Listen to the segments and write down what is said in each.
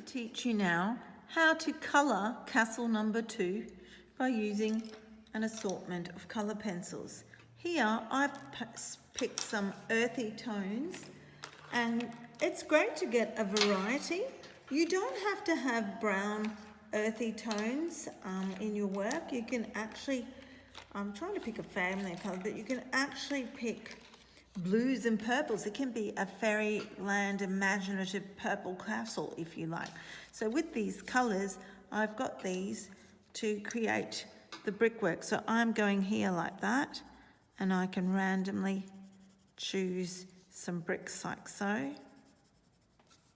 teach you now how to colour Castle number 2 by using an assortment of colour pencils. Here I've picked some earthy tones, and it's great to get a variety. You don't have to have brown earthy tones in your work. You can actually, I'm trying to pick a family colour, but you can actually pick blues and purples. It can be a fairyland imaginative purple castle if you like. So with these colours, I've got these to create the brickwork. So I'm going here like that, and I can randomly choose some bricks like so.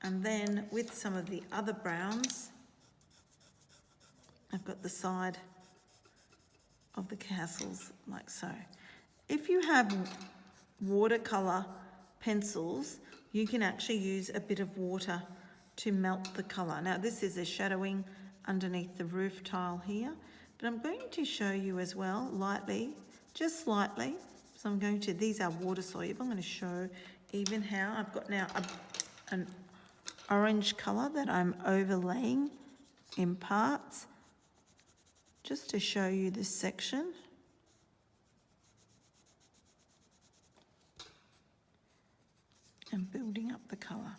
And then with some of the other browns, I've got the side of the castles like so. If you have watercolour pencils, you can actually use a bit of water to melt the colour. Now this is a shadowing underneath the roof tile here, but I'm going to show you as well lightly, just slightly. So I'm going to, these are water soluble. I'm going to show even how I've got now an orange colour that I'm overlaying in parts, just to show you this section. And building up the colour.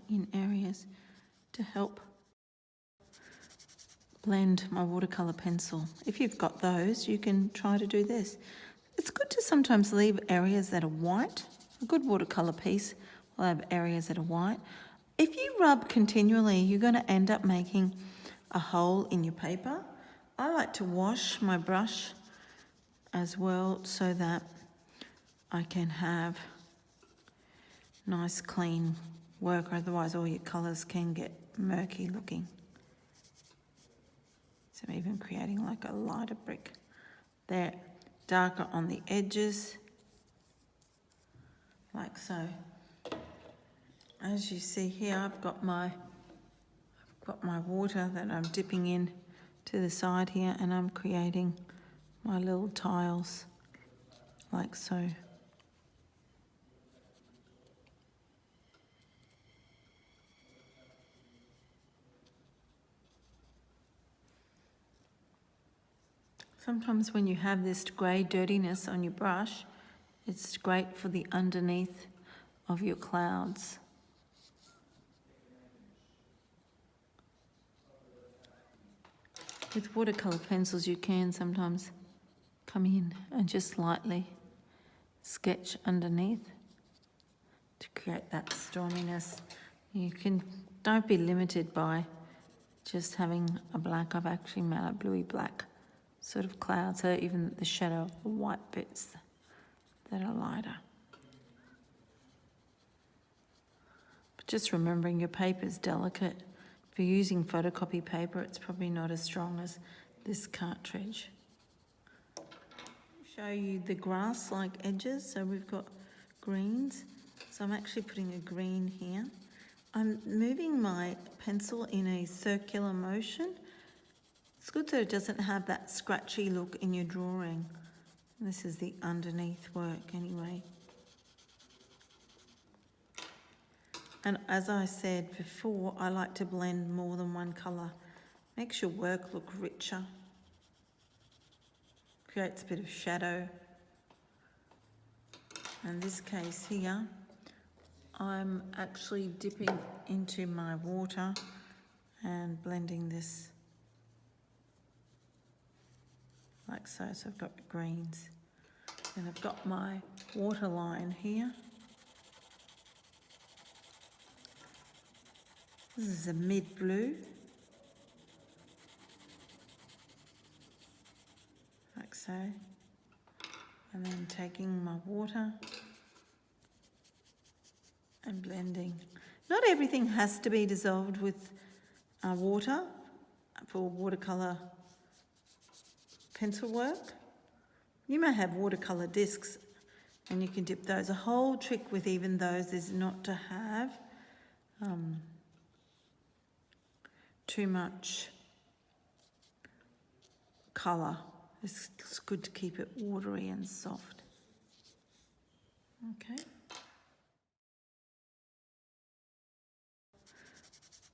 In areas to help blend my watercolour pencil. If you've got those, you can try to do this. It's good to sometimes leave areas that are white. A good watercolour piece will have areas that are white. If you rub continually, you're going to end up making a hole in your paper. I like to wash my brush as well so that I can have nice clean work, otherwise all your colours can get murky looking. So I'm even creating like a lighter brick. They're darker on the edges, like so. As you see here, I've got my water that I'm dipping in to the side here, and I'm creating my little tiles like so. Sometimes when you have this grey dirtiness on your brush, it's great for the underneath of your clouds. With watercolour pencils, you can sometimes come in and just lightly sketch underneath to create that storminess. You can, don't be limited by just having a black. I've actually made a bluey black sort of cloud, so even the shadow of the white bits that are lighter. But just remembering your paper is delicate. If you're using photocopy paper, it's probably not as strong as this cartridge. Show you the grass-like edges, so we've got greens. So I'm actually putting a green here. I'm moving my pencil in a circular motion. It's good so it doesn't have that scratchy look in your drawing. This is the underneath work anyway. And as I said before, I like to blend more than one colour. Makes your work look richer. Creates a bit of shadow. In this case here, I'm actually dipping into my water and blending this like so. So I've got the greens. And I've got my water line here. This is a mid blue. Like so. And then taking my water and blending. Not everything has to be dissolved with water for watercolour pencil work. You may have watercolour discs and you can dip those. The whole trick with even those is not to have too much colour. It's good to keep it watery and soft. Okay.